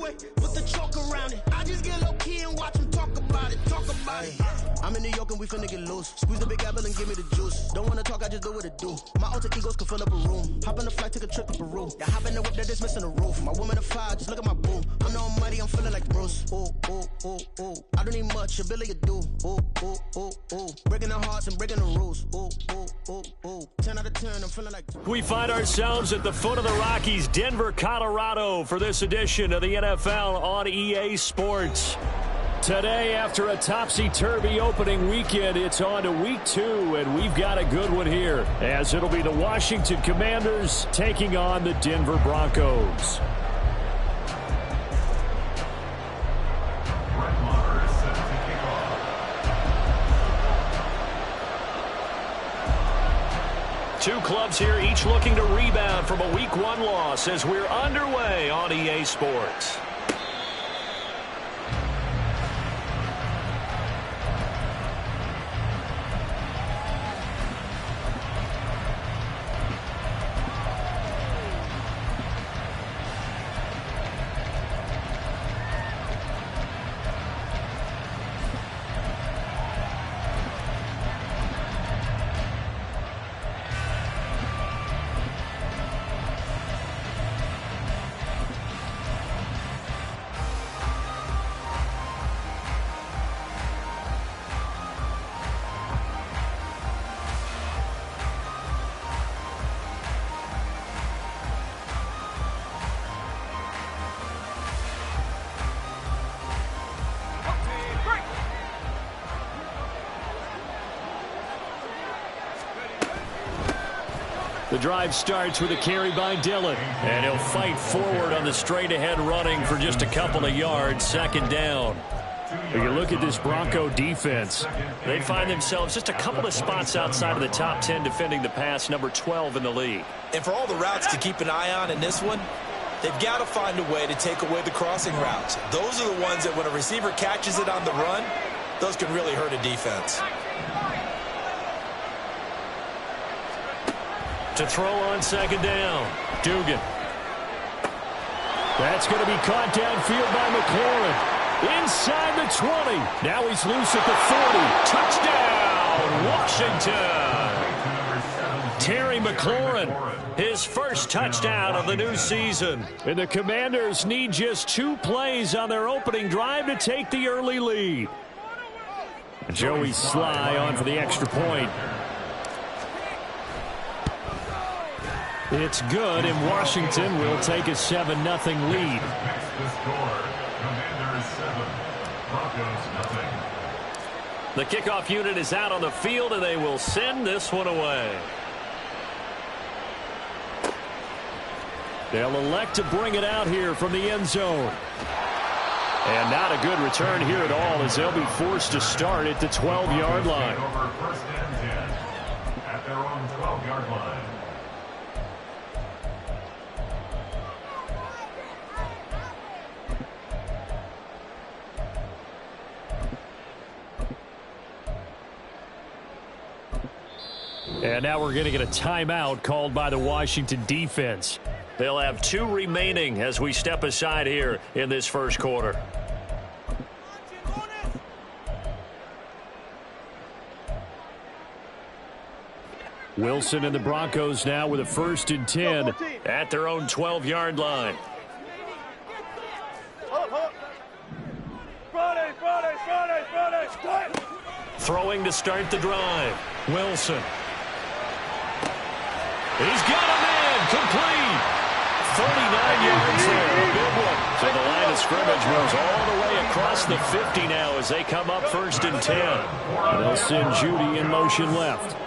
away, put the chalk around it. I just get low key and watch them talk about it. I'm in New York and we finna get loose. Squeeze the big apple and give me the juice. Don't wanna talk, I just do what it do. My alter egos can fill up a room. Hop on the flight, take a trip to Peru. Yeah, hop in the whip that is missing the roof. My woman a fire, just look at my boo. I'm no money, I'm feeling like Bruce. Ooh, ooh, ooh, ooh. I don't need much, ability to do. Ooh, ooh, ooh, ooh. Breaking the hearts and breaking the rules. Ooh, ooh, ooh, ooh. 10 out of 10, I'm feeling like... We find ourselves at the foot of the Rockies, Denver, Colorado, for this edition of the NFL on EA Sports. Today, after a topsy-turvy opening weekend, it's on to week 2, and we've got a good one here, as it'll be the Washington Commanders taking on the Denver Broncos. Two clubs here, each looking to rebound from a Week 1 loss as we're underway on EA Sports. The drive starts with a carry by Dillon, and he'll fight forward on the straight-ahead running for just a couple of yards, second down. When you look at this Bronco defense, they find themselves just a couple of spots outside of the top 10 defending the pass, number 12 in the league. And for all the routes to keep an eye on in this one, they've got to find a way to take away the crossing routes. Those are the ones that when a receiver catches it on the run, those can really hurt a defense. To throw on second down, Dugan. That's going to be caught downfield by McLaurin. Inside the 20. Now he's loose at the 40. Touchdown, Washington. Terry McLaurin, his first touchdown of the new season. And the Commanders need just 2 plays on their opening drive to take the early lead. Joey Sly on for the extra point. It's good, and Washington will take a 7-0 lead. The kickoff unit is out on the field, and they will send this one away. They'll elect to bring it out here from the end zone. And not a good return here at all, as they'll be forced to start at the 12-yard line. First and 10 at their own 12-yard line. And now we're going to get a timeout called by the Washington defense. They'll have 2 remaining as we step aside here in this first quarter. Wilson and the Broncos now with a 1st and 10 at their own 12-yard line. Throwing to start the drive. Wilson. He's got a man, complete. 39 yards there, a big one. So the line of scrimmage moves all the way across the 50 now as they come up 1st and 10. And they'll send Judy in motion left.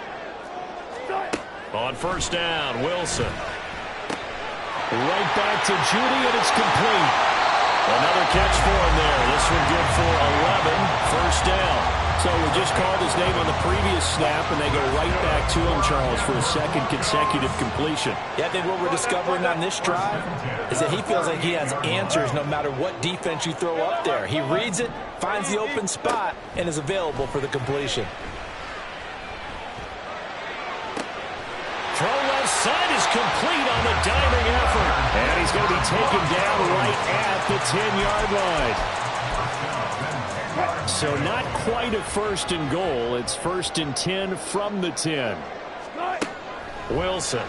On 1st down, Wilson. Right back to Judy, and it's complete. Another catch for him there. This one good for 11, 1st down. So we just called his name on the previous snap, and they go right back to him, Charles, for a 2nd consecutive completion. Yeah, I think what we're discovering on this drive is that he feels like he has answers no matter what defense you throw up there. He reads it, finds the open spot, and is available for the completion. Throw left side is complete on the diving effort. And he's He's going to be taken down right at the 10-yard line. So not quite a first and goal. It's first and 10 from the 10. Wilson.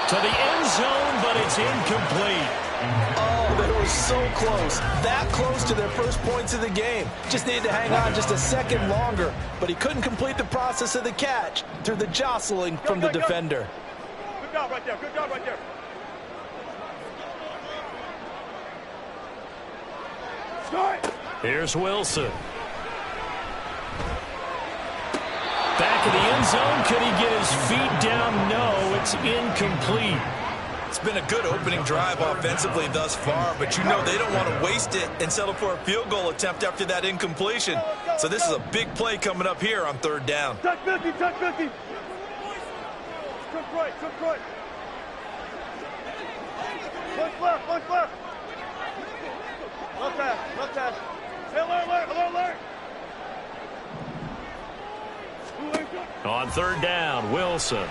To the end zone, but it's incomplete. Oh, they were so close. That close to their first points of the game. Just needed to hang on just a second longer. But he couldn't complete the process of the catch through the jostling from the defender. Good job right there. Good job right there. Here's Wilson. Back in the end zone. Could he get his feet down? No, it's incomplete. It's been a good opening drive offensively thus far, but you know they don't want to waste it and settle for a field goal attempt after that incompletion. So this is a big play coming up here on third down. Touch 50, touch 50. Touch right, touch right. Punch left, punch left. Left hash, left hash. Hey, alert. On third down, Wilson.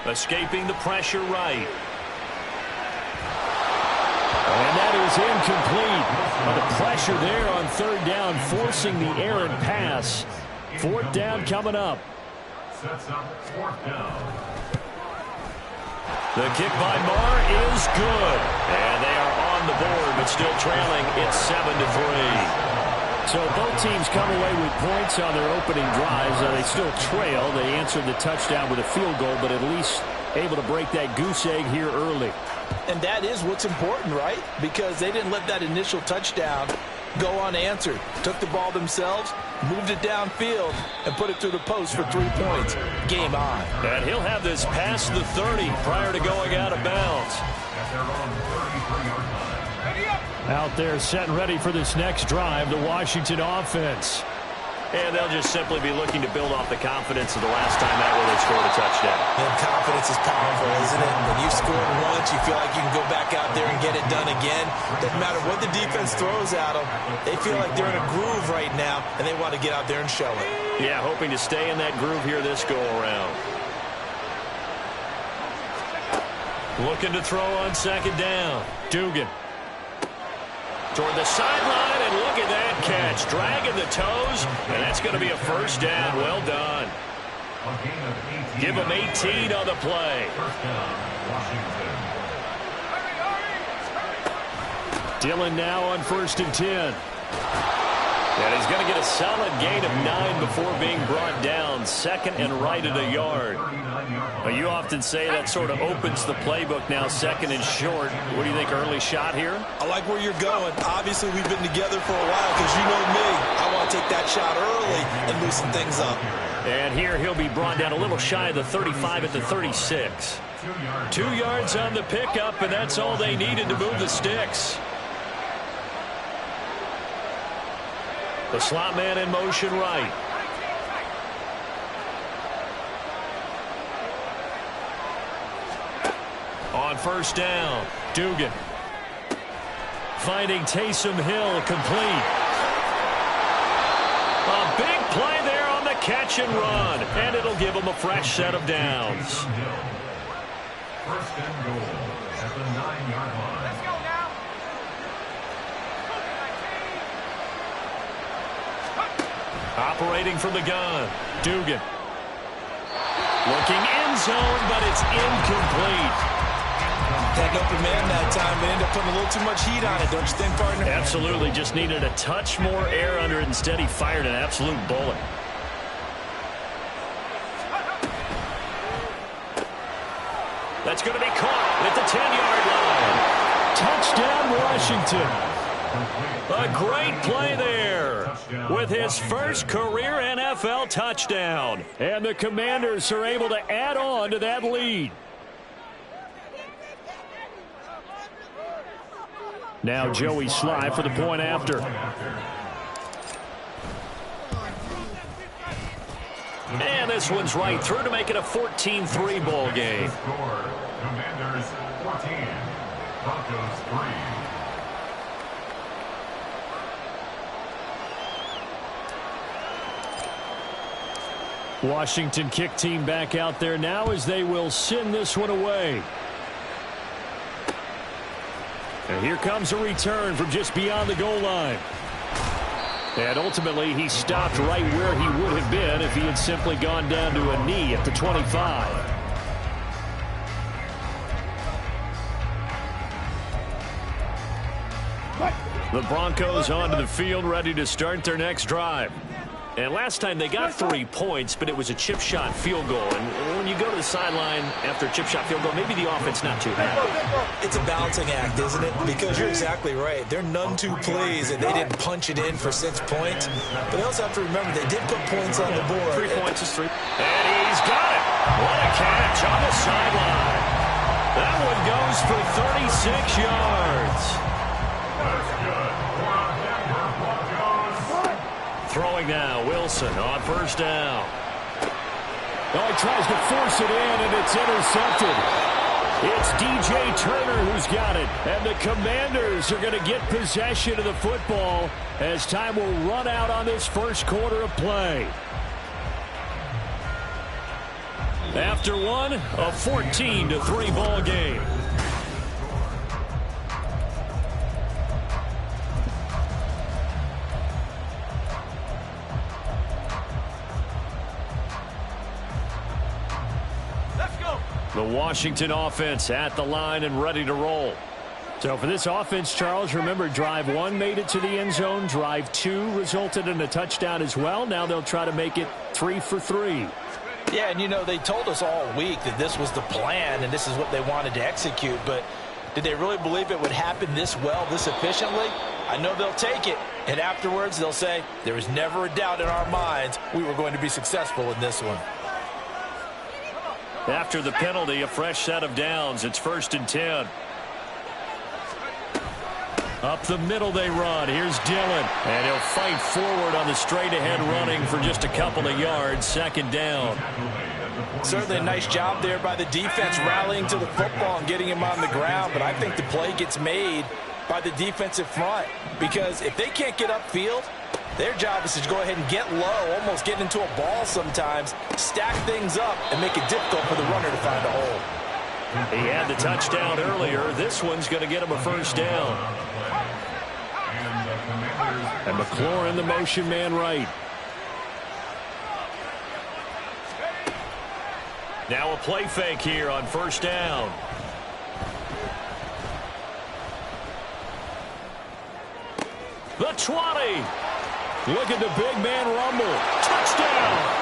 Escaping the pressure right. And that is incomplete. The pressure there on third down, forcing the errant pass. Fourth down coming up. Sets up fourth down. The kick by Marr is good. And they are on the board, but still trailing. It's 7-3. So both teams come away with points on their opening drives. They still trail. They answered the touchdown with a field goal, but at least able to break that goose egg here early. And that is what's important, right? Because they didn't let that initial touchdown go unanswered. Took the ball themselves, moved it downfield, and put it through the post for 3 points. Game on. And he'll have this past the 30 prior to going out of bounds. At their own 33-yard line. Out there set and ready for this next drive, the Washington offense. And they'll just simply be looking to build off the confidence of the last time out where they scored a touchdown. And confidence is powerful, isn't it? When you've scored once, you feel like you can go back out there and get it done again. Doesn't matter what the defense throws at them. They feel like they're in a groove right now, and they want to get out there and show it. Yeah, hoping to stay in that groove here this go-around. Looking to throw on second down. Dugan. Toward the sideline, and look at that catch. Dragging the toes, and that's going to be a first down. Well done. A gain of 18. Give them 18 on the play. First down, Washington. Dillon now on first and 10. And he's going to get a solid gain of 9 before being brought down. Second and right at a yard. You often say that sort of opens the playbook now, second and short. What do you think, early shot here? I like where you're going. Obviously, we've been together for a while because you know me. I want to take that shot early and loosen things up. And here he'll be brought down a little shy of the 35 at the 36. 2 yards on the pickup, and that's all they needed to move the sticks. The slot man in motion right. On first down, Dugan. Finding Taysom Hill complete. A big play there on the catch and run, and it'll give him a fresh set of downs. First and goal at the 9-yard line. Let's go now. Operating from the gun, Dugan. Looking end zone, but it's incomplete. That open man that time, they end up putting a little too much heat on it, don't you think, partner? Absolutely, just needed a touch more air under it. Instead, he fired an absolute bullet. That's going to be caught at the 10-yard line. Touchdown, Washington. A great play there with his first career NFL touchdown. And the Commanders are able to add on to that lead. Now Joey Sly for the point after. And this one's right through to make it a 14-3 ball game. Score, Commanders 14, Broncos 3. Washington kick team back out there now as they will send this one away. And here comes a return from just beyond the goal line. And ultimately, he stopped right where he would have been if he had simply gone down to a knee at the 25. The Broncos onto the field, ready to start their next drive. And last time they got 3 points, but it was a chip shot field goal. And when you go to the sideline after a chip shot field goal, maybe the offense not too happy. It's a balancing act, isn't it? Because you're exactly right. They're none too pleased that they didn't punch it in for 6 points. But they also have to remember they did put points on the board. 3 points is 3. And he's got it. What a catch on the sideline. That one goes for 36 yards. Throwing now, Wilson on first down. Oh, he tries to force it in, and it's intercepted. It's DJ Turner who's got it. And the Commanders are going to get possession of the football as time will run out on this first quarter of play. After one, a 14-3 ball game. The Washington offense at the line and ready to roll. So for this offense, Charles, remember drive 1 made it to the end zone. Drive 2 resulted in a touchdown as well. Now they'll try to make it 3 for 3. Yeah, and you know, they told us all week that this was the plan and this is what they wanted to execute. But did they really believe it would happen this well, this efficiently? I know they'll take it. And afterwards, they'll say, there was never a doubt in our minds we were going to be successful in this one. After the penalty, a fresh set of downs. It's 1st and 10. Up the middle they run. Here's Dillon. And he'll fight forward on the straight-ahead running for just a couple of yards. 2nd down. Certainly a nice job there by the defense rallying to the football and getting him on the ground. But I think the play gets made by the defensive front. Because if they can't get upfield, their job is to go ahead and get low, almost get into a ball sometimes, stack things up, and make it difficult for the runner to find a hole. He had the touchdown earlier. This one's going to get him a 1st down. And McLaurin, the motion man right. Now a play fake here on 1st down. The 20. Look at the big man rumble. Touchdown.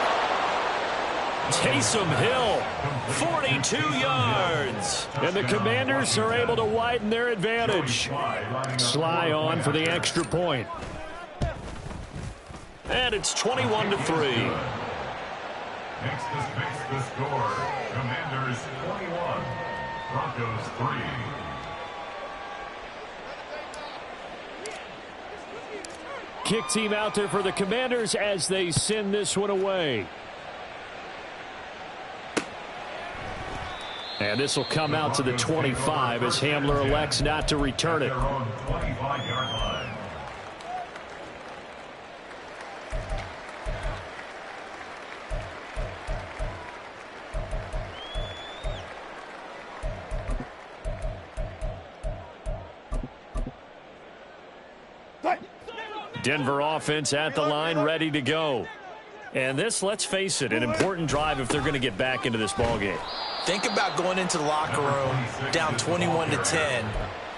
Taysom Hill, 42 yards. And the Commanders are able to widen their advantage. Sly on for the extra point. And it's 21-3. Makes the score. Commanders 21, Broncos 3. Kick team out there for the Commanders as they send this one away. And this will come out to the 25 as Hamler elects not to return it. 25-yard line. Denver offense at the line, ready to go. And this, let's face it, an important drive if they're going to get back into this ballgame. Think about going into the locker room down 21-10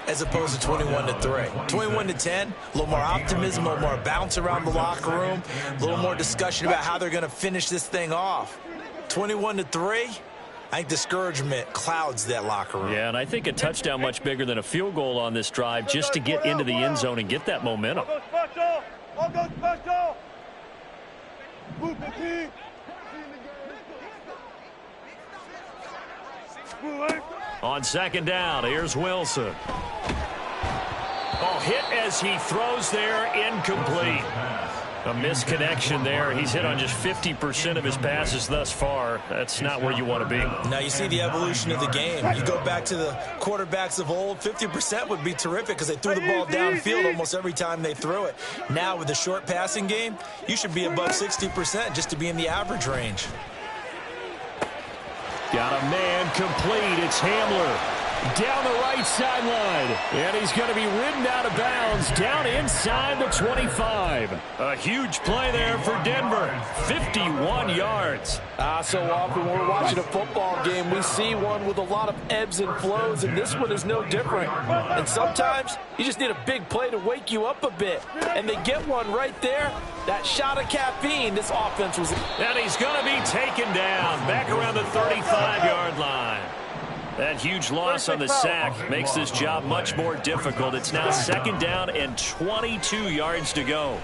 as opposed to 21-3. 21-10, a little more optimism, a little more bounce around the locker room, a little more discussion about how they're going to finish this thing off. 21-3, I think discouragement clouds that locker room. Yeah, and I think a touchdown much bigger than a field goal on this drive just to get into the end zone and get that momentum. All go special! Move the team! On 2nd down, here's Wilson. Oh, hit as he throws there, incomplete. A misconnection there. He's hit on just 50% of his passes thus far. That's not where you want to be. Now you see the evolution of the game. You go back to the quarterbacks of old, 50% would be terrific because they threw the ball downfield almost every time they threw it. Now with the short passing game, you should be above 60% just to be in the average range. Got a man complete. It's Hamler. Down the right sideline. And he's going to be ridden out of bounds down inside the 25. A huge play there for Denver. 51 yards. So often when we're watching a football game, we see one with a lot of ebbs and flows, and this one is no different. And sometimes you just need a big play to wake you up a bit. And they get one right there. That shot of caffeine, this offense was... And he's going to be taken down back around the 35-yard line. That huge loss on the sack makes this job much more difficult. It's now 2nd down and 22 yards to go.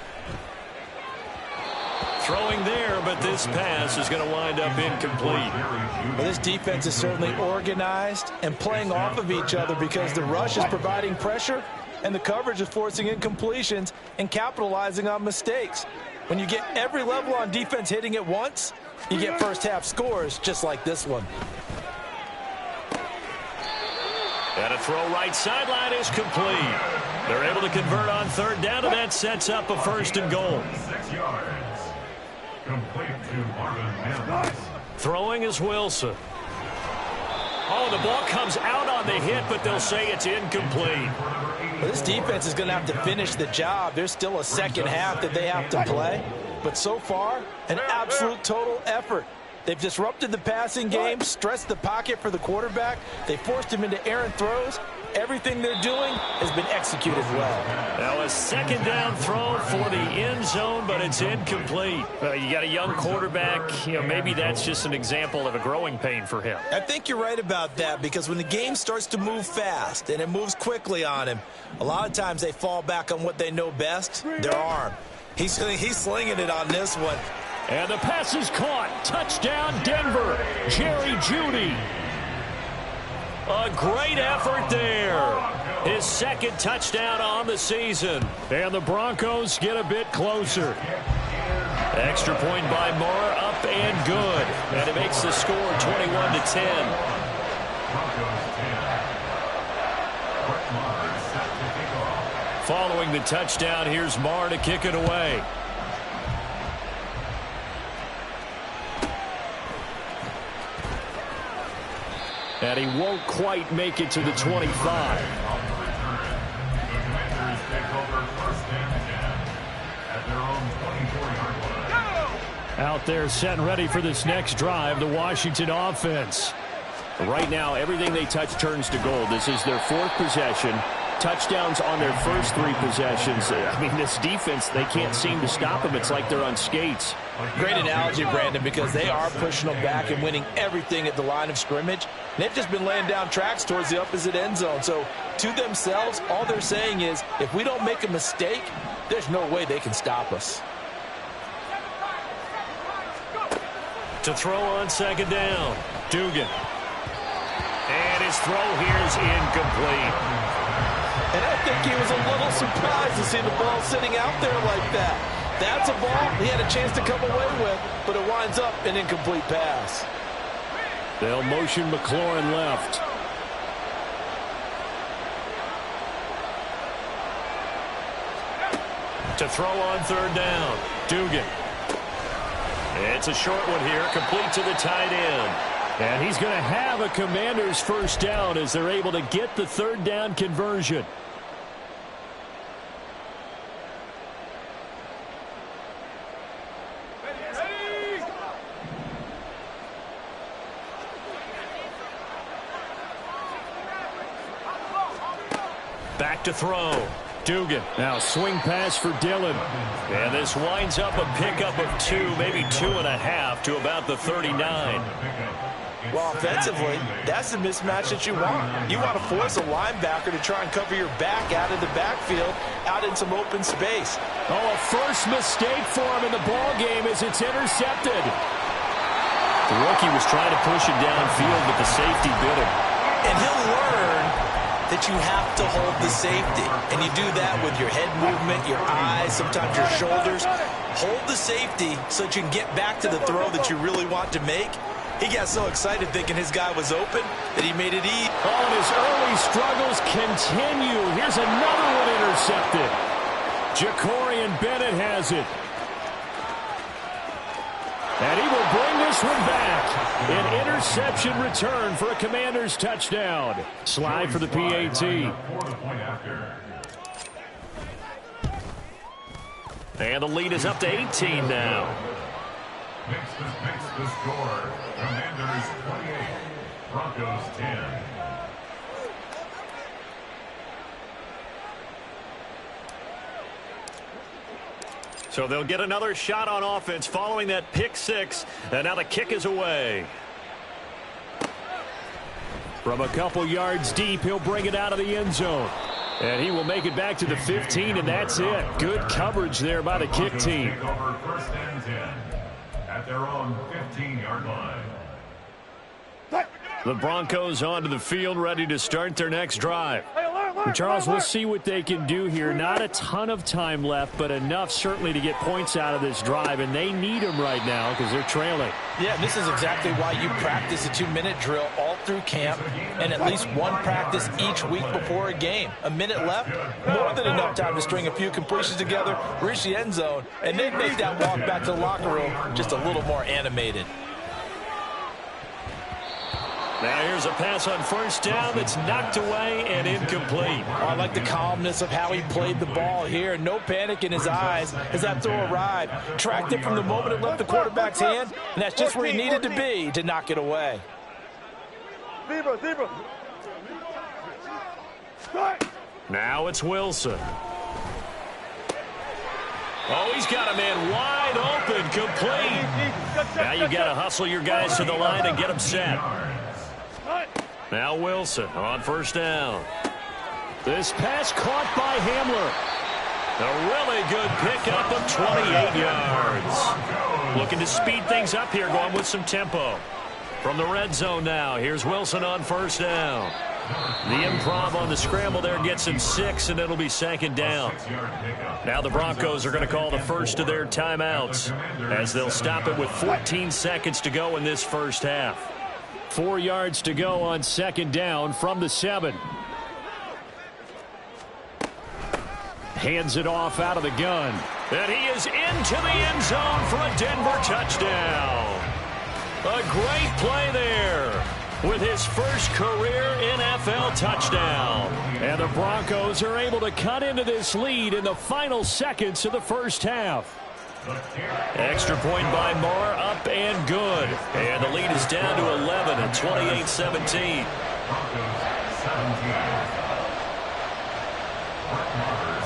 Throwing there, but this pass is going to wind up incomplete. Well, this defense is certainly organized and playing off of each other because the rush is providing pressure and the coverage is forcing incompletions and capitalizing on mistakes. When you get every level on defense hitting at once, you get first-half scores just like this one. And a throw right sideline is complete. They're able to convert on 3rd down, and that sets up a 1st and goal. 6 yards. Complete to Marvin Mims. Throwing is Wilson. Oh, the ball comes out on the hit, but they'll say it's incomplete. Well, this defense is going to have to finish the job. There's still a second half that they have to play. But so far, an absolute total effort. They've disrupted the passing game, stressed the pocket for the quarterback. They forced him into errant throws. Everything they're doing has been executed well. Now a 2nd down throw for the end zone, but it's incomplete. You got a young quarterback. Maybe that's just an example of a growing pain for him. I think you're right about that because when the game starts to move fast and it moves quickly on him, a lot of times they fall back on what they know best, their arm. He's slinging it on this one. And the pass is caught. Touchdown, Denver. Jerry Jeudy. A great effort there. His 2nd touchdown on the season. And the Broncos get a bit closer. Extra point by Moore, up and good. And it makes the score 21-10. Following the touchdown, here's Moore to kick it away. And he won't quite make it to the 25. Out there set and ready for this next drive, the Washington offense. Right now, everything they touch turns to gold. This is their 4th possession. Touchdowns on their first 3 possessions. I mean, this defense, they can't seem to stop them. It's like they're on skates. Great analogy, Brandon, because they are pushing them back and winning everything at the line of scrimmage. They've just been laying down tracks towards the opposite end zone. So to themselves, all they're saying is, if we don't make a mistake, there's no way they can stop us. To throw on 2nd down, Dugan. And his throw here is incomplete. And I think he was a little surprised to see the ball sitting out there like that. That's a ball he had a chance to come away with, but it winds up an incomplete pass. They'll motion McLaurin left. To throw on 3rd down, Dugan. It's a short one here, complete to the tight end. And he's going to have a Commanders 1st down as they're able to get the 3rd down conversion. Back to throw. Dugan. Now swing pass for Dillon. And this winds up a pickup of 2, maybe 2.5 to about the 39. Well, offensively, that's the mismatch that you want. You want to force a linebacker to try and cover your back out in the backfield, out in some open space. Oh, a first mistake for him in the ball game as it's intercepted. The rookie was trying to push it downfield, but the safety bit him. And he'll learn that you have to hold the safety. And you do that with your head movement, your eyes, sometimes your shoulders. Hold the safety so that you can get back to the throw that you really want to make. He got so excited thinking his guy was open that he made it easy. Oh, and his early struggles continue. Here's another one intercepted. Jacorian Bennett has it. And he will bring this one back. An interception return for a Commanders touchdown. Slide for the PAT. And the lead is up to 18 now. Makes the score. Commanders 28, Broncos 10. So they'll get another shot on offense following that pick six. And now the kick is away. From a couple yards deep, he'll bring it out of the end zone. And he will make it back to the 15, and that's it. Good coverage there by the kick team. Take over first and 10 at their own 15-yard line. The Broncos onto the field, ready to start their next drive. Charles, we'll see what they can do here. Not a ton of time left, but enough certainly to get points out of this drive, and they need them right now because they're trailing. Yeah, this is exactly why you practice a 2-minute drill all through camp and at least one practice each week before a game. A minute left, more than enough time to string a few completions together, reach the end zone, and then make that walk back to the locker room just a little more animated. Now here's a pass on first down that's knocked away and incomplete. I like the calmness of how he played the ball here. No panic in his eyes as that throw arrived. Tracked it from the moment it left the quarterback's hand, and that's just where he needed to be to knock it away. Zebra. Now it's Wilson. Oh, he's got a man wide open, complete. Now you got to hustle your guys to the line and get them set. Now Wilson on first down. This pass caught by Hamler. A really good pickup of 28 yards. Looking to speed things up here, going with some tempo. From the red zone now, here's Wilson on first down. The improv on the scramble there gets him 6, and it'll be second down. Now the Broncos are going to call the first of their timeouts as they'll stop it with 14 seconds to go in this first half. 4 yards to go on second down from the 7. Hands it off out of the gun. And he is into the end zone for a Denver touchdown. A great play there with his first career NFL touchdown. And the Broncos are able to cut into this lead in the final seconds of the first half. Extra point by Moore, up and good. And the lead is down to 11 at 28-17.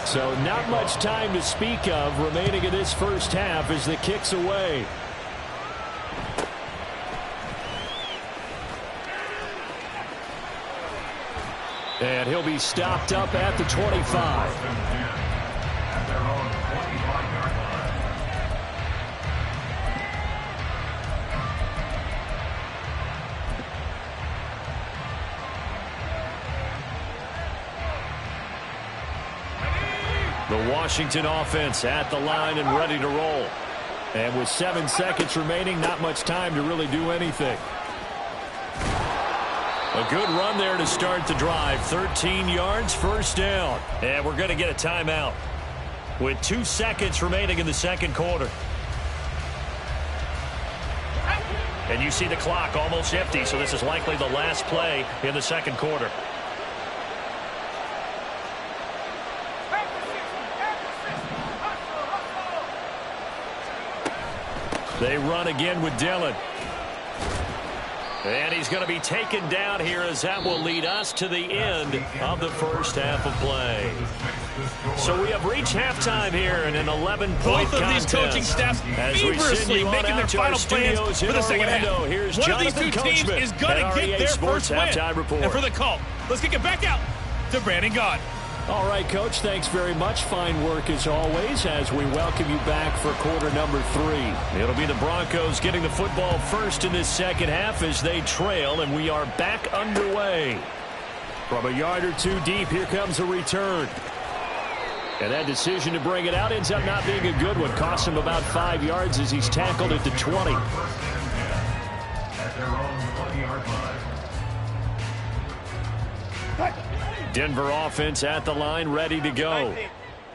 So not much time to speak of remaining in this first half as the kick's away. And he'll be stopped up at the 25. The Washington offense at the line and ready to roll. And with 7 seconds remaining, not much time to really do anything. A good run there to start the drive. 13 yards, first down. And we're going to get a timeout with 2 seconds remaining in the second quarter. And you see the clock almost empty, so this is likely the last play in the second quarter. They run again with Dillon. And he's going to be taken down here as that will lead us to the end of the first half of play. So we have reached halftime here in an 11-point contest. Both of these coaching staffs feverishly making their final plans for the second half. Here's one Jonathan of these two teams Coachman is going to get their first win. And for the call, let's kick it back out to Brandon Gaudin. All right, Coach, thanks very much. Fine work as always as we welcome you back for quarter number 3. It'll be the Broncos getting the football first in this second half as they trail, and we are back underway. From a yard or two deep, here comes a return. And that decision to bring it out ends up not being a good one. Costs him about 5 yards as he's tackled at the 20. At their own 20-yard line. Denver offense at the line, ready to go.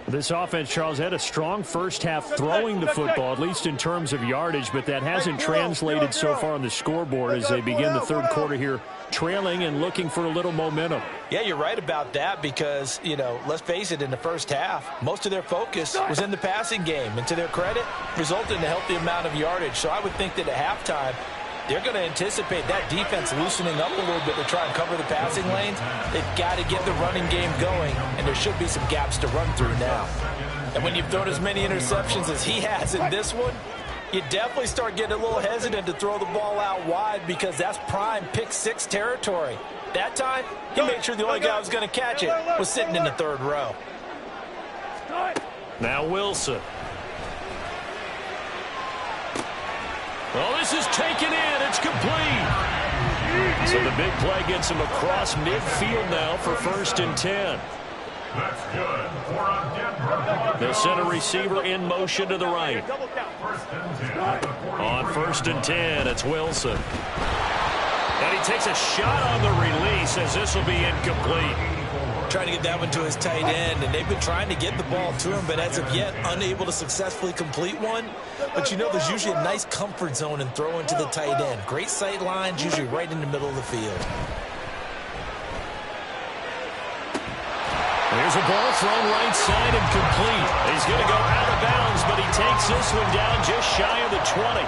This offense, Charles, had a strong first half throwing the football, at least in terms of yardage, but that hasn't translated so far on the scoreboard as they begin the third quarter here, trailing and looking for a little momentum. Yeah, you're right about that because, you know, let's face it, in the first half, most of their focus was in the passing game. And to their credit, resulted in a healthy amount of yardage. So I would think that at halftime, they're going to anticipate that defense loosening up a little bit to try and cover the passing lanes. They've got to get the running game going, and there should be some gaps to run through now. And when you've thrown as many interceptions as he has in this one, you definitely start getting a little hesitant to throw the ball out wide because that's prime pick-6 territory. That time, he made sure the only guy who was going to catch it was sitting in the third row. Now Wilson. Well, this is taken in. It's complete. So the big play gets him across midfield now for 1st and 10. That's good for a Denver. They'll send a receiver in motion to the right. On 1st and 10, it's Wilson. And he takes a shot on the release as this will be incomplete. Trying to get that one to his tight end, and they've been trying to get the ball to him, but as of yet, unable to successfully complete one. But you know, there's usually a nice comfort zone in throwing to the tight end. Great sight lines, usually right in the middle of the field. Here's a ball thrown right side and complete. He's going to go out of bounds, but he takes this one down just shy of the 20.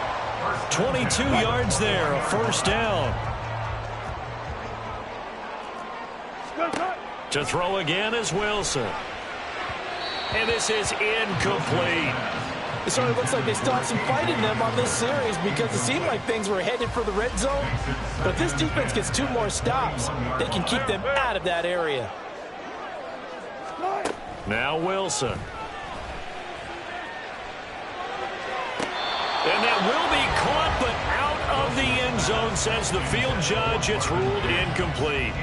22 yards there, a 1st down. To throw again is Wilson. And this is incomplete. It sort of looks like they still have some fight in them on this series because it seemed like things were headed for the red zone. But if this defense gets 2 more stops, they can keep them out of that area. Now Wilson. And that will be caught, but out of the end zone, says the field judge. It's ruled incomplete.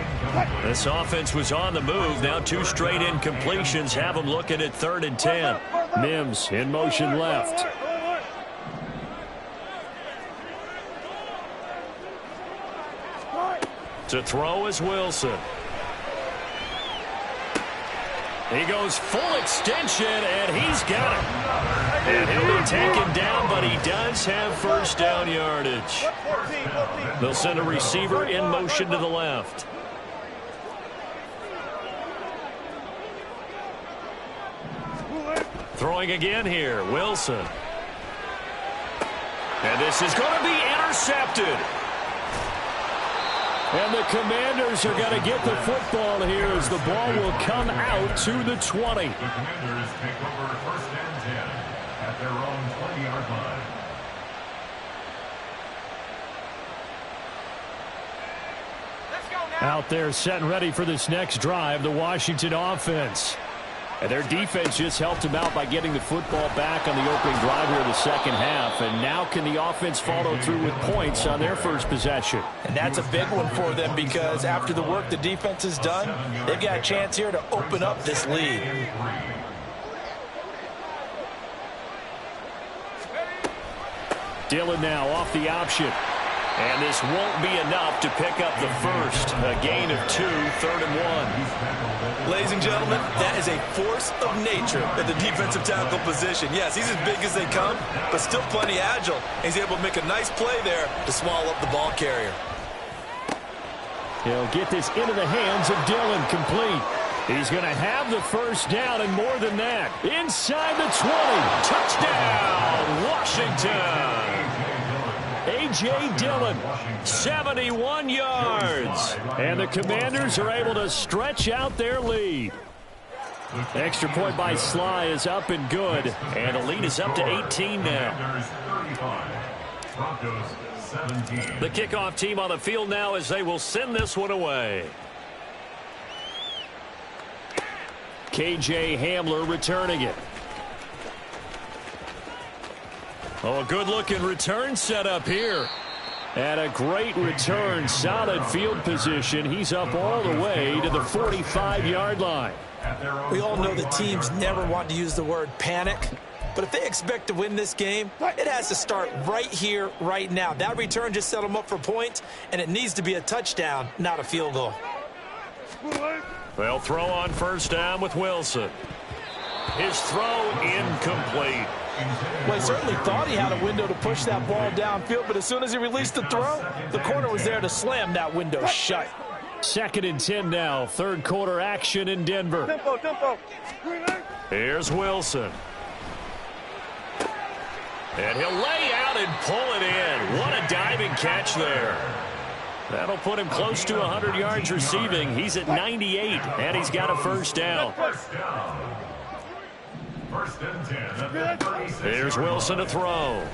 This offense was on the move. Now 2 straight incompletions have them looking at 3rd and 10. Mims in motion left. To throw is Wilson. He goes full extension, and he's got it. And he'll be taken down, but he does have 1st down yardage. They'll send a receiver in motion to the left. Throwing again here, Wilson. And this is going to be intercepted. And the Commanders are going to get the football here as the ball will come out to the 20. The Commanders take over 1st and 10 at their own 20-yard line. Out there set and ready for this next drive, the Washington offense. And their defense just helped them out by getting the football back on the opening drive here in the second half. And now can the offense follow through with points on their first possession? And that's a big one for them because after the work the defense has done, they've got a chance here to open up this lead. Dillon now off the option. And this won't be enough to pick up the first. A gain of 2, 3rd and 1. Ladies and gentlemen, that is a force of nature at the defensive tackle position. Yes, he's as big as they come, but still plenty agile. He's able to make a nice play there to swallow up the ball carrier. He'll get this into the hands of Dillon, complete. He's going to have the 1st down and more than that. Inside the 20. Touchdown, Washington. A.J. Dillon, 71 yards. And the Commanders are able to stretch out their lead. Extra point by Sly is up and good. And the lead is up to 18 now. The kickoff team on the field now as they will send this one away. K.J. Hamler returning it. Oh, a good-looking return set up here. And a great return, solid field position. He's up all the way to the 45-yard line. We all know the teams never want to use the word panic. But if they expect to win this game, it has to start right here, right now. That return just set them up for points, and it needs to be a touchdown, not a field goal. They'll throw on first down with Wilson. His throw incomplete. Well, he certainly thought he had a window to push that ball downfield, but as soon as he released the throw, the corner was there to slam that window shut. 2nd and 10 now. Third quarter action in Denver. Tempo. Here's Wilson. And he'll lay out and pull it in. What a diving catch there. That'll put him close to 100 yards receiving. He's at 98, and he's got a first down. First and 10 at the 36. Here's Wilson to throw.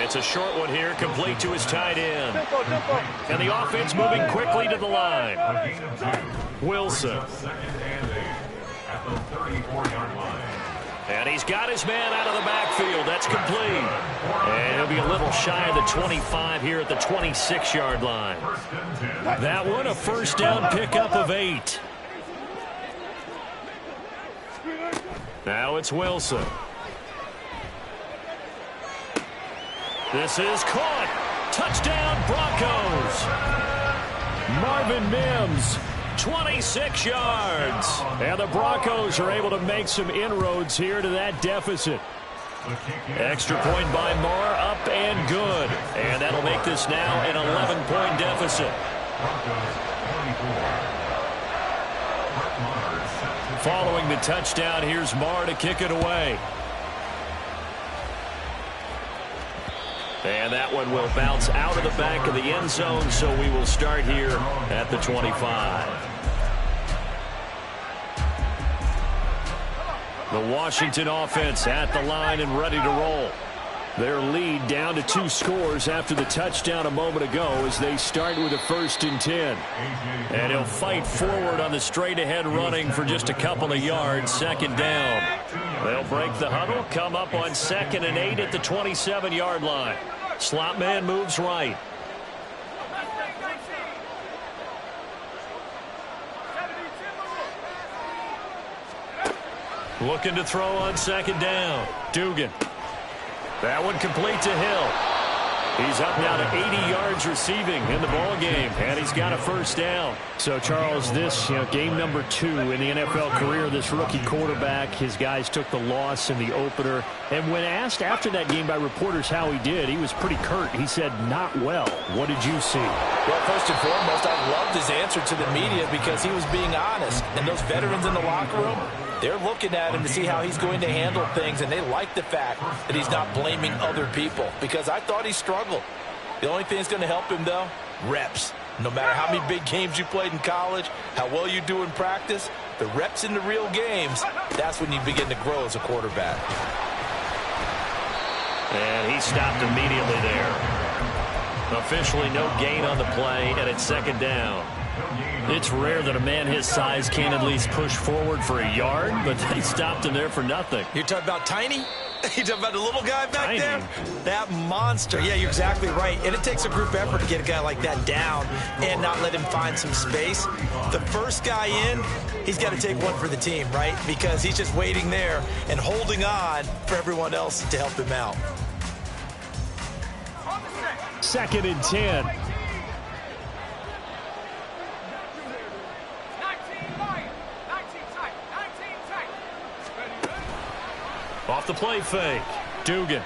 It's a short one here, complete to his tight end. And the offense moving quickly to the line. Wilson. Second and 8 at the 34-yard line. And he's got his man out of the backfield. That's complete. And he'll be a little shy of the 25 here at the 26-yard line. That one, a first down pickup of 8. Now it's Wilson. This is caught. Touchdown, Broncos. Marvin Mims. 26 yards. And the Broncos are able to make some inroads here to that deficit. Extra point by Marr, up and good. And that'll make this now an 11-point deficit. Following the touchdown, here's Marr to kick it away. And that one will bounce out of the back of the end zone, so we will start here at the 25. The Washington offense at the line and ready to roll. Their lead down to 2 scores after the touchdown a moment ago as they start with a 1st and 10. And he'll fight forward on the straight-ahead running for just a couple of yards, 2nd down. They'll break the huddle, come up on 2nd and 8 at the 27-yard line. Slot man moves right. Looking to throw on 2nd down. Dugan. That one complete to Hill. He's up now to 80 yards receiving in the ball game, and he's got a first down. So, Charles, this game number 2 in the NFL career, this rookie quarterback, his guys took the loss in the opener. And when asked after that game by reporters how he did, he was pretty curt. He said, not well. What did you see? Well, first and foremost, I loved his answer to the media because he was being honest. And those veterans in the locker room, they're looking at him to see how he's going to handle things, and they like the fact that he's not blaming other people because I thought he struggled. The only thing that's going to help him, though, reps. No matter how many big games you played in college, how well you do in practice, the reps in the real games, that's when you begin to grow as a quarterback. And he stopped immediately there. Officially no gain on the play, and it's 2nd down. It's rare that a man his size can't at least push forward for a yard, but they stopped him there for nothing. You're talking about Tiny? You're talking about the little guy back there? That monster. Yeah, you're exactly right. And it takes a group effort to get a guy like that down and not let him find some space. The first guy in, he's got to take one for the team, right? Because he's just waiting there and holding on for everyone else to help him out. 2nd and 10. Off the play fake. Dugan.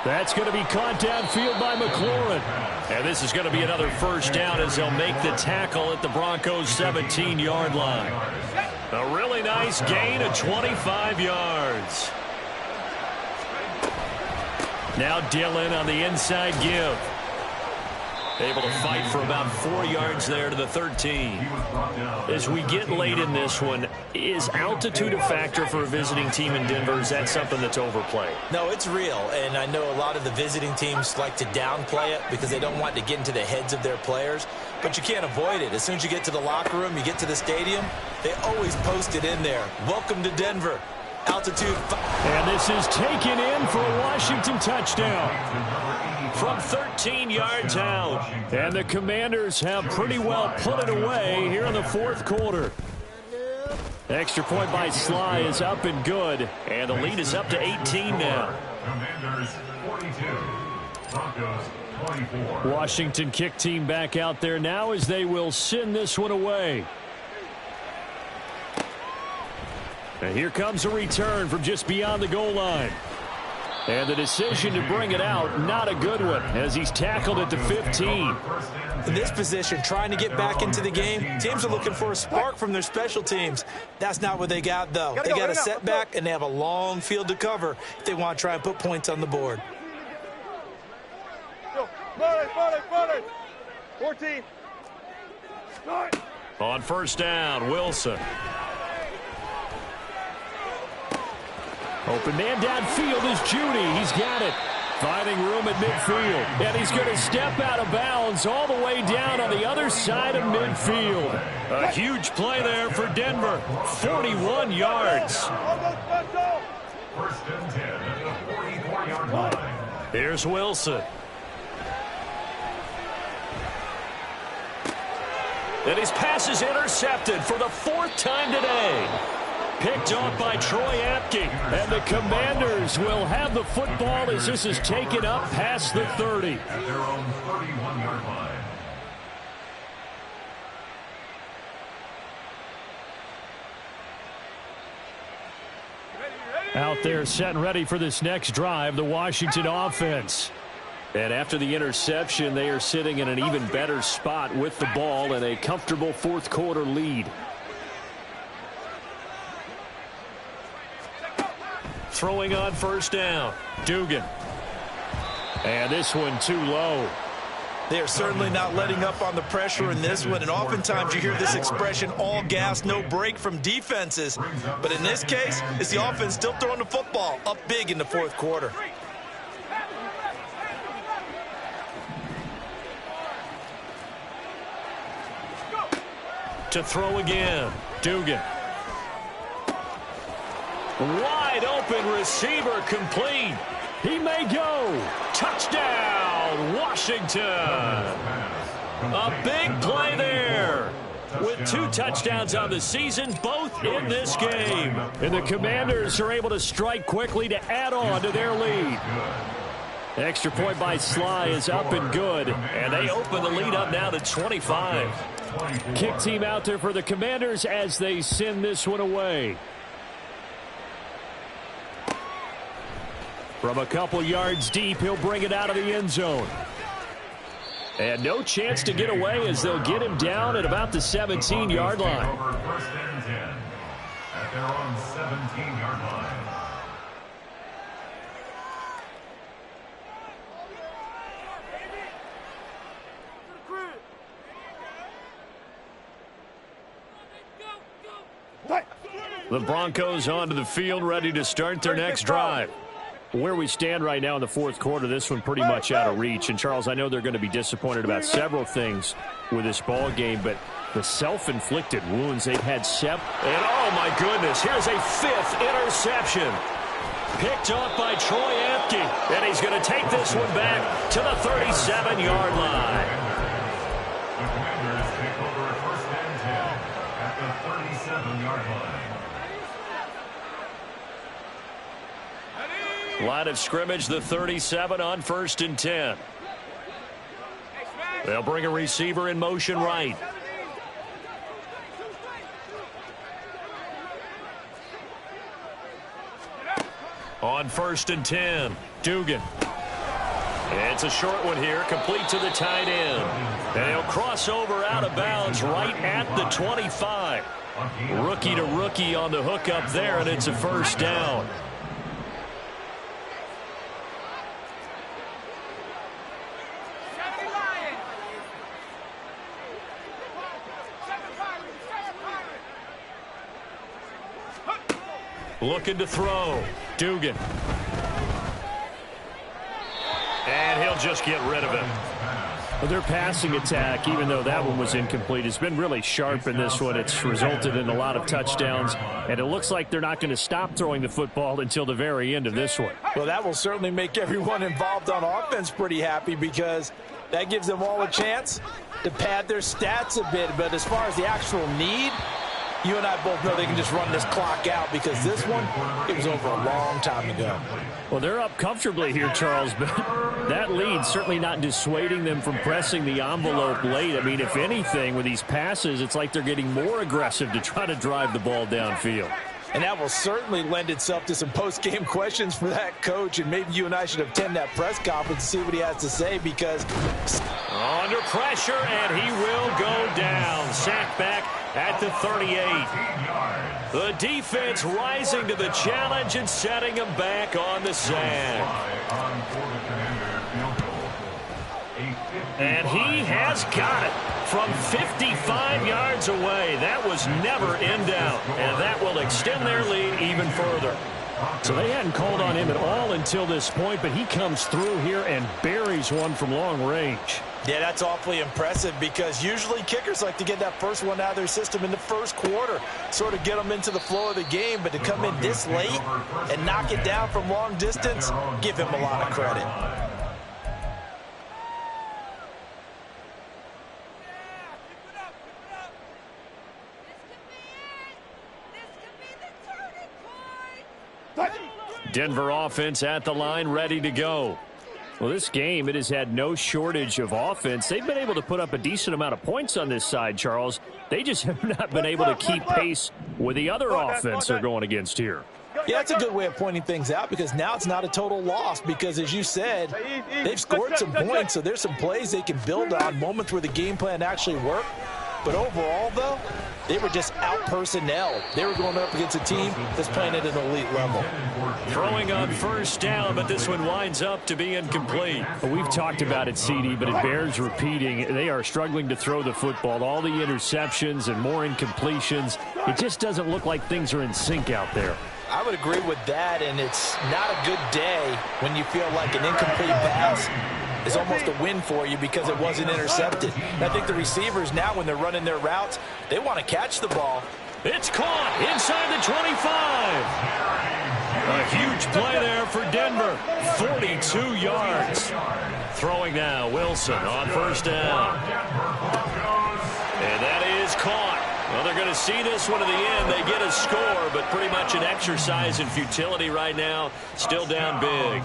That's going to be caught downfield by McLaurin. And this is going to be another first down as they'll make the tackle at the Broncos' 17-yard line. A really nice gain of 25 yards. Now Dillon on the inside give. Able to fight for about 4 yards there to the 13. As we get late in this one, Is altitude a factor for a visiting team in Denver? Is that something that's overplayed? No, it's real, and I know a lot of the visiting teams like to downplay it because they don't want to get into the heads of their players, but you can't avoid it. As soon as you get to the locker room, you get to the stadium, they always post it in there. Welcome to Denver. Altitude. And this is taken in for a Washington touchdown from 13 yards out. And the Commanders have pretty well put it away here in the fourth quarter. Extra point by Sly is up and good. And the lead is up to 18 now. Commanders 42, Broncos 24. Washington kick team back out there now as they will send this one away. And here comes a return from just beyond the goal line. And the decision to bring it out, not a good one, as he's tackled at the 15. In this position, trying to get back into the game, teams are looking for a spark from their special teams. That's not what they got, though. They got a setback, and they have a long field to cover if they want to try and put points on the board. 14. On first down, Wilson. Open man downfield is Judy. He's got it. Finding room at midfield. And he's going to step out of bounds all the way down on the other side of midfield. A huge play there for Denver. 41 yards. First and 10 at the 44-yard line. Here's Wilson. And his pass is intercepted for the fourth time today. Picked off by Troy Apke. And the Commanders will have the football as this is taken up past the 30. At their own 31-yard line. Out there set and ready for this next drive, the Washington offense. And after the interception, they are sitting in an even better spot with the ball and a comfortable fourth quarter lead. Throwing on first down, Dugan. And this one too low. They are certainly not letting up on the pressure in this one, and oftentimes you hear this expression, all gas, no break from defenses. But in this case, it's the offense still throwing the football up big in the fourth quarter. To throw again, Dugan. Wide open receiver complete. He may go. Touchdown, Washington. A big play there. With 2 touchdowns on the season, both in this game. And the Commanders are able to strike quickly to add on to their lead. Extra point by Sly is up and good. And they open the lead up now to 25. Kick team out there for the Commanders as they send this one away. From a couple yards deep, he'll bring it out of the end zone. And no chance to get away as they'll get him down at about the 17-yard line. First and 10 at their own 17-yard line. The Broncos onto the field, ready to start their next drive. Where we stand right now in the fourth quarter, this one pretty much out of reach. And, Charles, I know they're going to be disappointed about several things with this ball game, but the self-inflicted wounds they've had. And, oh, my goodness, here's a 5th interception. Picked off by Troy Apke, and he's going to take this one back to the 37-yard line. The Commanders take over at first and 10 at the 37-yard line. Line of scrimmage, the 37 on first and 10. They'll bring a receiver in motion right. On first and 10, Dugan. It's a short one here, complete to the tight end. And he'll cross over out of bounds right at the 25. Rookie to rookie on the hook up there, and it's a first down. Looking to throw. Dugan. And he'll just get rid of it. Well, their passing attack, even though that one was incomplete, has been really sharp in this one. It's resulted in a lot of touchdowns, and it looks like they're not going to stop throwing the football until the very end of this one. Well, that will certainly make everyone involved on offense pretty happy because that gives them all a chance to pad their stats a bit. But as far as the actual need, you and I both know they can just run this clock out because this one, it was over a long time ago. Well, they're up comfortably here, Charles, but that lead certainly not dissuading them from pressing the envelope late. I mean, if anything, with these passes, it's like they're getting more aggressive to try to drive the ball downfield. And that will certainly lend itself to some post-game questions for that coach, and maybe you and I should attend that press conference to see what he has to say because... Under pressure, and he will go down. Sacked back at the 38. The defense rising to the challenge and setting him back on the sand. And he has got it from 55 yards away. That was never in doubt, and that will extend their lead even further. So they hadn't called on him at all until this point, but he comes through here and buries one from long range. Yeah, that's awfully impressive because usually kickers like to get that first one out of their system in the first quarter, sort of get them into the flow of the game, but to come in this late and knock it down from long distance, give him a lot of credit. Denver offense at the line, ready to go. Well, this game, it has had no shortage of offense. They've been able to put up a decent amount of points on this side, Charles. They just have not been able to keep pace with the other offense they're going against here. Yeah, that's a good way of pointing things out because now it's not a total loss because, as you said, they've scored some points, so there's some plays they can build on, moments where the game plan actually worked. But overall, though, they were just out-personnel. They were going up against a team that's playing at an elite level. Throwing on first down, but this one winds up to be incomplete. Well, we've talked about it, CD, but it bears repeating. They are struggling to throw the football. All the interceptions and more incompletions. It just doesn't look like things are in sync out there. I would agree with that, and it's not a good day when you feel like an incomplete pass is almost a win for you because it wasn't intercepted. And I think the receivers now, when they're running their routes, they want to catch the ball. It's caught inside the 25. A huge play there for Denver. 42 yards. Throwing now, Wilson on first down. And that is caught. Well, they're going to see this one to the end. They get a score, but pretty much an exercise in futility right now. Still down big.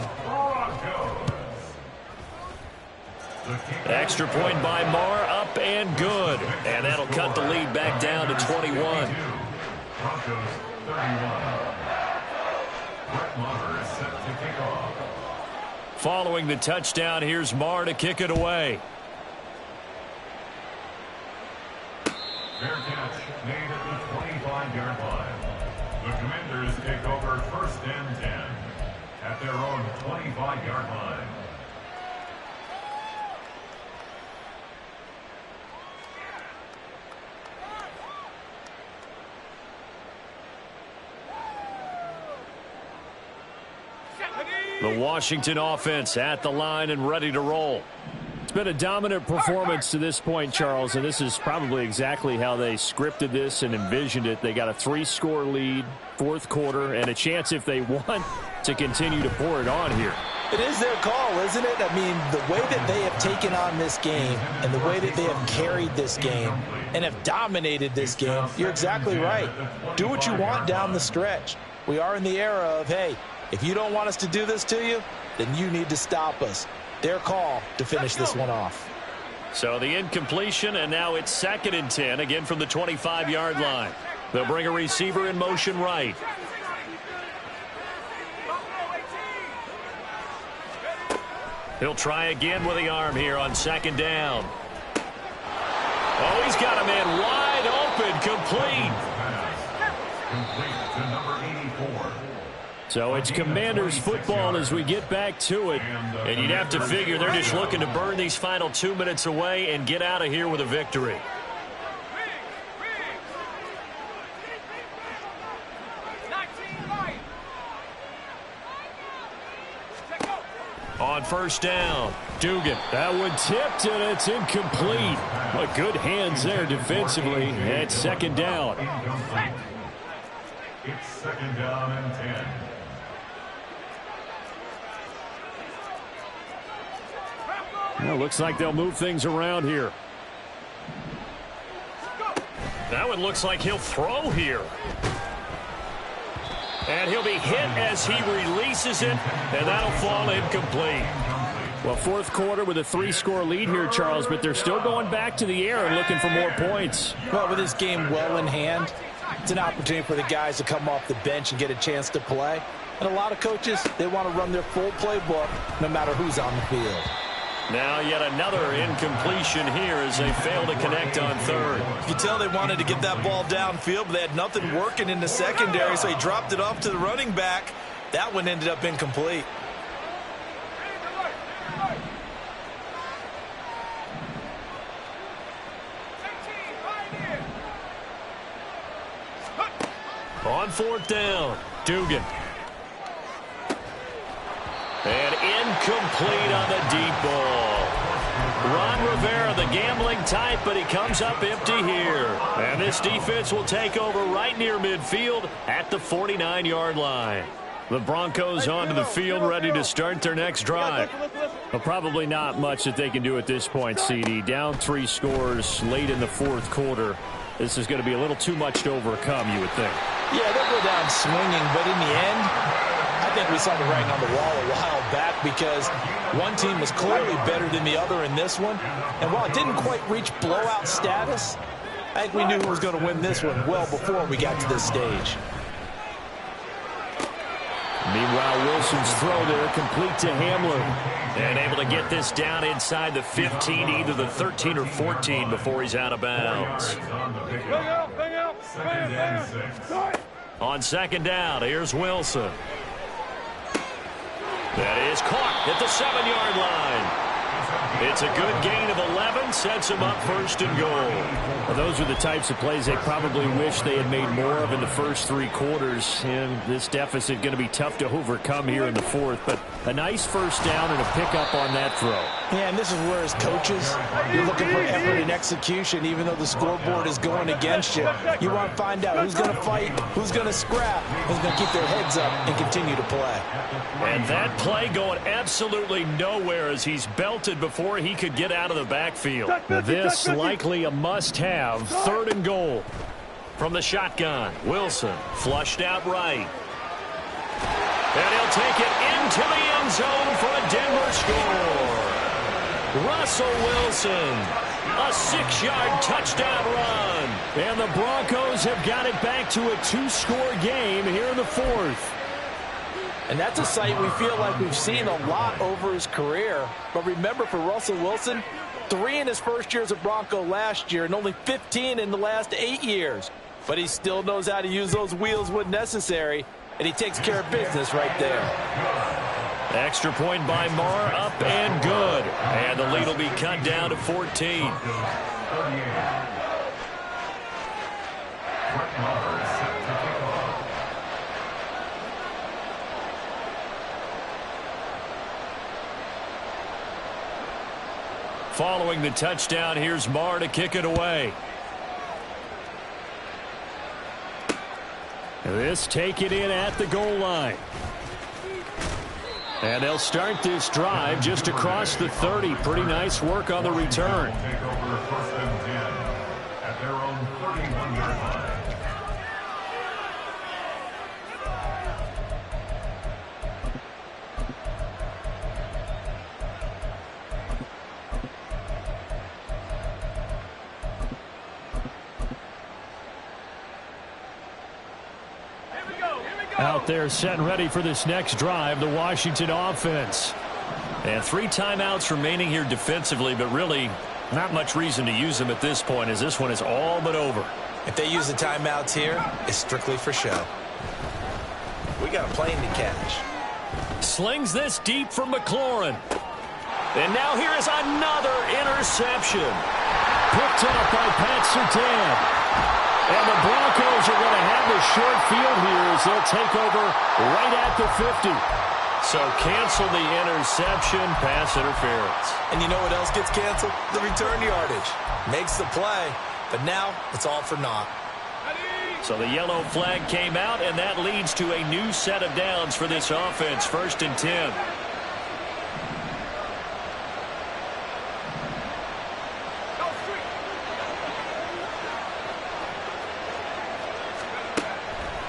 Extra point by Marr, up and good. And that'll cut the lead back down to 21. Following the touchdown, here's Marr to kick it away. Fair catch made at the 25-yard line. The Commanders take over first and 10 at their own 25-yard line. The Washington offense at the line and ready to roll. It's been a dominant performance to this point, Charles, and this is probably exactly how they scripted this and envisioned it. They got a 3-score lead, fourth quarter, and a chance, if they want, to continue to pour it on here. It is their call, isn't it? I mean, the way that they have taken on this game and the way that they have carried this game and have dominated this game, you're exactly right. Do what you want down the stretch. We are in the era of, hey, if you don't want us to do this to you, then you need to stop us. Their call to finish this one off. So the incompletion, and now it's 2nd and 10, again from the 25-yard line. They'll bring a receiver in motion right. He'll try again with the arm here on 2nd down. Oh, he's got a man wide open, complete. Complete to number 84. So it's Commanders football as we get back to it. And you'd have to figure they're just looking to burn these final 2 minutes away and get out of here with a victory. on first down. Dugan. That one tipped, and it's incomplete. But good hands there defensively. And second down. Incomplete. It's second down and 10. Well, looks like they'll move things around here. That one looks like he'll throw here. And he'll be hit as he releases it, and that'll fall incomplete. Well, fourth quarter with a 3-score lead here, Charles, but they're still going back to the air and looking for more points. Well, with this game well in hand, it's an opportunity for the guys to come off the bench and get a chance to play. And a lot of coaches, they want to run their full playbook no matter who's on the field. Now yet another incompletion here as they fail to connect on third. You can tell they wanted to get that ball downfield, but they had nothing working in the secondary, so he dropped it off to the running back. That one ended up incomplete. On fourth down, Dugan. And incomplete on the deep ball. Ron Rivera, the gambling type, but he comes up empty here. And this defense will take over right near midfield at the 49-yard line. The Broncos onto the field, ready to start their next drive. Well, probably not much that they can do at this point, CD. Down 3 scores late in the fourth quarter. This is going to be a little too much to overcome, you would think. Yeah, they'll go down swinging, but in the end, I think we saw the writing on the wall a while back because one team was clearly better than the other in this one. And while it didn't quite reach blowout status, I think we knew who was going to win this one well before we got to this stage. Meanwhile, Wilson's throw there complete to Hamler. And able to get this down inside the 15, either the 13 or 14 before he's out of bounds. Second and 6. On second down, here's Wilson. That is caught at the 7-yard line. It's a good gain of 11, sets him up first and goal. Well, those are the types of plays they probably wish they had made more of in the first 3 quarters. And this deficit going to be tough to overcome here in the fourth. But a nice first down and a pickup on that throw. Yeah, and this is where, as coaches, you're looking for effort and execution, even though the scoreboard is going against you. You want to find out who's going to fight, who's going to scrap, who's going to keep their heads up and continue to play. And that play going absolutely nowhere as he's belted before he could get out of the backfield. This likely a must-have. Third and goal. From the shotgun, Wilson flushed out right. And he'll take it into the end zone for a Denver score. Russell Wilson, a 6-yard touchdown run. And the Broncos have got it back to a 2-score game here in the fourth. And that's a sight we feel like we've seen a lot over his career. But remember, for Russell Wilson, 3 in his first year as a Bronco last year and only 15 in the last 8 years. But he still knows how to use those wheels when necessary, and he takes care of business right there. Extra point by Marr, up and good. And the lead will be cut down to 14. Following the touchdown, here's Marr to kick it away. This taken in at the goal line. And they'll start this drive just across the 30. Pretty nice work on the return. Take over first and 10 at their own 31-yard line. Out there set and ready for this next drive, the Washington offense. And 3 timeouts remaining here defensively, but really not much reason to use them at this point as this one is all but over. If they use the timeouts here, it's strictly for show. We got a plane to catch. Slings this deep from McLaurin. And now here is another interception. Picked up by Pat Surtain. And the Broncos are going to have the short field here as they'll take over right at the 50. So cancel the interception, pass interference. And you know what else gets canceled? The return yardage. Makes the play, but now it's all for naught. So the yellow flag came out, and that leads to a new set of downs for this offense. 1st and 10.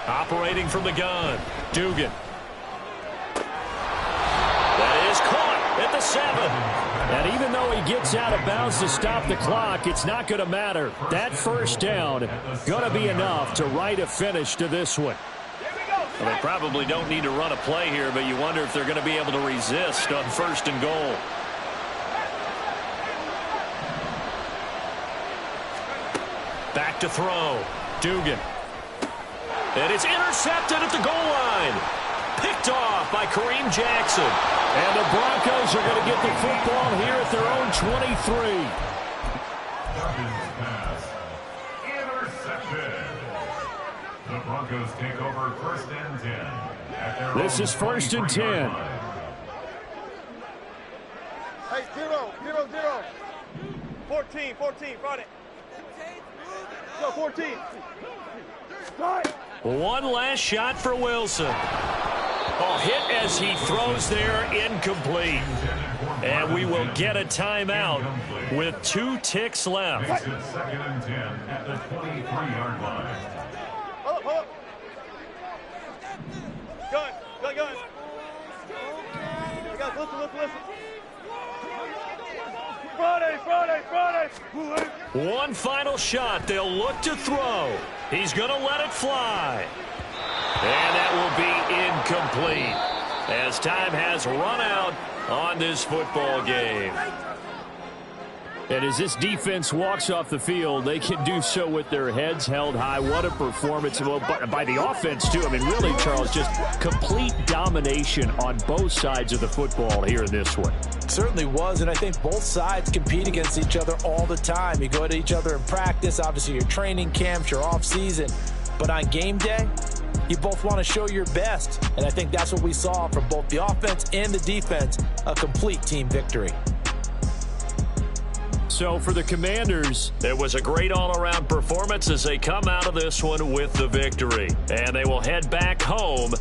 Operating from the gun, Dugan. That is caught at the 7. And even though he gets out of bounds to stop the clock, it's not going to matter. That first down going to be enough to write a finish to this one. Well, they probably don't need to run a play here, but you wonder if they're going to be able to resist on 1st and goal. Back to throw, Dugan. And it's intercepted at the goal line. Picked off by Kareem Jackson. And the Broncos are going to get the football here at their own 23. Pass. Intercepted. The Broncos take over 1st and 10. At their This is 1st and 10. Hey, 0-0-0. 14, Friday. Go, 14. Start. One last shot for Wilson. Oh, hit as he throws there, incomplete. And we will get a timeout with 2 ticks left. Makes it 2nd and 10 at the 23-yard line. Hold up. Gun. Hey, guys, listen. Friday. One final shot. They'll look to throw. He's going to let it fly. And that will be incomplete as time has run out on this football game. And as this defense walks off the field, they can do so with their heads held high. What a performance by the offense, too. I mean, really, Charles, just complete domination on both sides of the football here in this one. Certainly was, and I think both sides compete against each other all the time. You go to each other in practice, obviously your training camps, your off-season. But on game day, you both want to show your best. And I think that's what we saw from both the offense and the defense, a complete team victory. So for the Commanders, it was a great all-around performance as they come out of this one with the victory. And they will head back home